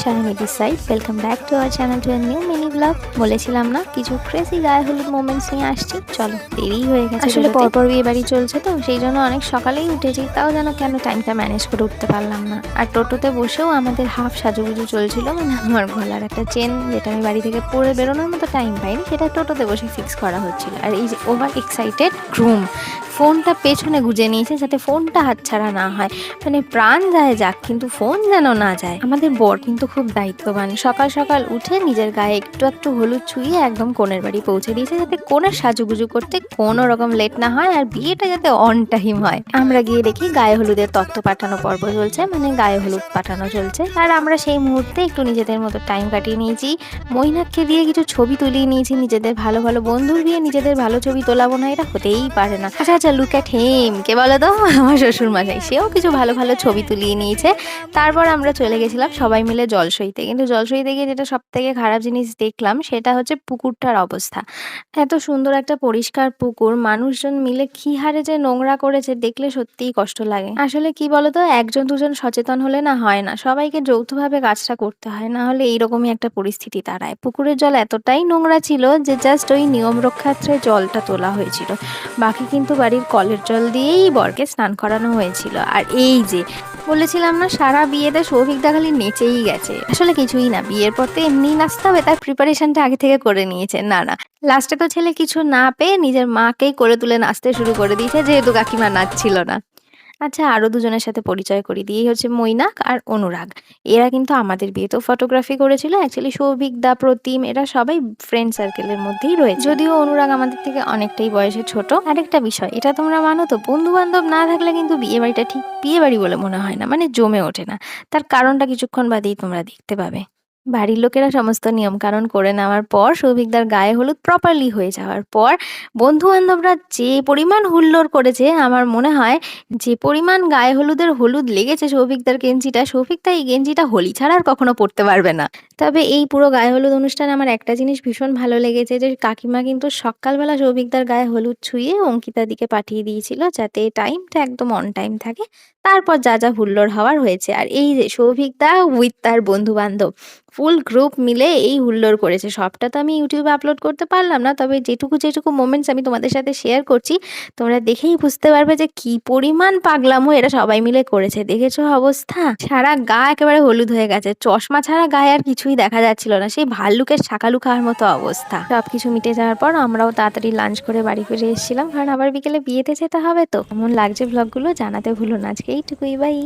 Shahini this side. Welcome back to our channel to a new mini blog. বলেছিলাম না কিছু crazy গায়ে হলুদ মোমেন্টস নিয়ে আসছি, চলো দেরি হয়ে গেছে। আসলে পরপর বিয়ে বাড়ি চলছে তো সেই জন্য অনেক সকালেই উঠেছি, তাও যেন কেন টাইমটা ম্যানেজ করে উঠতে পারলাম না। আর টোটোতে বসেও আমাদের হাফ সাজুগুজু চলছিল, মানে আমার গলার একটা চেন যেটা আমি বাড়ি থেকে পরে বেরোনোর মতো টাইম পাইনি সেটা টোটোতে বসে ফিক্স করা হচ্ছিল। আর এই যে ওভার এক্সাইটেড গ্রুম ফোনটা পেছনে গুজে নিয়েছে যাতে ফোনটা হাতছাড়া না হয়, মানে প্রাণ যায় যাক কিন্তু ফোন যেন না যায়। আমাদের বর কিন্তু খুব দায়িত্ববান, সকাল সকাল উঠে নিজের গায়ে একটু একটু হলুদ ছুঁয়ে একদম কনের বাড়ি পৌঁছে দিয়েছে যাতে কনের সাজুগুজু করতে কোনো রকম লেট না হয় আর বিয়েটা যাতে অন টাইম হয়। আমরা গিয়ে দেখি গায়ে হলুদের তত্ত্ব পাঠানো পর্ব চলছে, মানে গায়ে হলুদ পাঠানো চলছে। আর আমরা সেই মুহূর্তে একটু নিজেদের মতো টাইম কাটিয়ে নিয়েছি, মৈনাককে দিয়ে কিছু ছবি তুলিয়ে নিয়েছি। নিজেদের ভালো ভালো বন্ধুর বিয়ে নিজেদের ভালো ছবি তোলাবো না, এটা হতেই পারে না। আচ্ছা আচ্ছা, লুক অ্যাট হিম, কে বলো তো? আমার শ্বশুর মশাই, সেও কিছু ভালো ভালো ছবি তুলিয়ে নিয়েছে। তারপর আমরা চলে গেছিলাম সবাই মিলে জলসইতে, কিন্তু জলসইতে গিয়ে যেটা সব থেকে খারাপ জিনিস দেখলাম সেটা হচ্ছে পুকুরটার অবস্থা। এত সুন্দর একটা পরিষ্কার পুকুর মানুষজন মিলে কি হারে যে নোংরা করেছে, দেখলে সত্যিই কষ্ট লাগে। আসলে কি বলতো, একজন দুজন সচেতন হলে না হয় না, সবাইকে যৌথভাবে কাজটা করতে হয়, না হলে এইরকমই একটা পরিস্থিতি দাঁড়ায়। পুকুরের জল এতটাই নোংরা ছিল যে জাস্ট ওই নিয়ম রক্ষার্থে জলটা তোলা হয়েছিল, বাকি কিন্তু বাড়ির কলের জল দিয়েই বরকে স্নান করানো হয়েছিল। আর এই যে বলেছিলাম না সারা বিয়েতে সৌভিকদা খালি নেচেই গেছে, আসলে কিছুই না, বিয়ের পর তো এমনিই নাচতে হবে, তার প্রিপারেশনটা আগে থেকে করে নিয়েছে। না না, লাস্টে তো ছেলে কিছু না পেয়ে নিজের মাকেই করে তুলে নাচতে শুরু করে দিয়েছে, যেহেতু কাকিমা নাচছিল না। আচ্ছা, আরো দুজনের সাথে পরিচয় করিয়ে দিই, এই হচ্ছে মৈনাক আর অনুরাগ। এরা কিন্তু আমাদের বিয়েতেও ফটোগ্রাফি করেছিল। অ্যাকচুয়ালি সৌভিক দা, প্রতিম, এরা সবাই ফ্রেন্ড সার্কেলের মধ্যেই রয়েছে, যদিও অনুরাগ আমাদের থেকে অনেকটাই বয়সে ছোট। আরেকটা বিষয়, এটা তোমরা মানো তো, বন্ধু বান্ধব না থাকলে কিন্তু বিয়ে বাড়িটা ঠিক বিয়ে বাড়ি বলে মনে হয় না, মানে জমে ওঠে না। তার কারণটা কিছুক্ষণ বাদেই তোমরা দেখতে পাবে। বাড়ির লোকেরা সমস্ত নিয়ম কানুন করে নেওয়ার পর, সৌভিকদার গায়ে হলুদ প্রপারলি হয়ে যাওয়ার পর, বন্ধু বান্ধবরা যে পরিমাণ হুল্লোড় করেছে, আমার মনে হয় যে পরিমাণ গায়ে হলুদের হলুদ লেগেছে সৌভিকদার গেঞ্জিটা, সৌভিকদা এই গেঞ্জিটা হোলি ছাড়া আর কখনো পরতে পারবে না। তবে এই পুরো গায়ে হলুদ অনুষ্ঠানে আমার একটা জিনিস ভীষণ ভালো লেগেছে, যে কাকিমা কিন্তু সকালবেলা সৌভিকদার গায়ে হলুদ ছুঁয়ে অঙ্কিতার দিকে পাঠিয়ে দিয়েছিল যাতে টাইমটা একদম অন টাইম থাকে। তারপর যা যা হুল্লোড় হওয়ার হয়েছে। আর এই যে সৌভিকদা উইথ তার বন্ধু বান্ধব ফুল গ্রুপ মিলে এই হুল্লোড় করেছে, সবটা তো আমি ইউটিউবে আপলোড করতে পারলাম না, তবে যেটুকু যেটুকু মোমেন্টস আমি তোমাদের সাথে শেয়ার করছি, তোমরা দেখেই বুঝতে পারবে যে কি পরিমাণ পাগলামো এরা সবাই মিলে করেছে। দেখেছো অবস্থা, সারা গা একেবারে হলুদ হয়ে গেছে, চশমা ছাড়া গায়ে আর কিছুই দেখা যাচ্ছিল না, সেই ভাল্লুকের শাকালু খাওয়ার মতো অবস্থা। সবকিছু মিটে যাওয়ার পর আমরাও তাড়াতাড়ি লাঞ্চ করে বাড়ি ফিরে এসেছিলাম, কারণ আবার বিকেলে বিয়েতে যেতে হবে। তো কেমন লাগছে ব্লগগুলো জানাতে ভুলো না। আজকে এইটুকুই, বাই।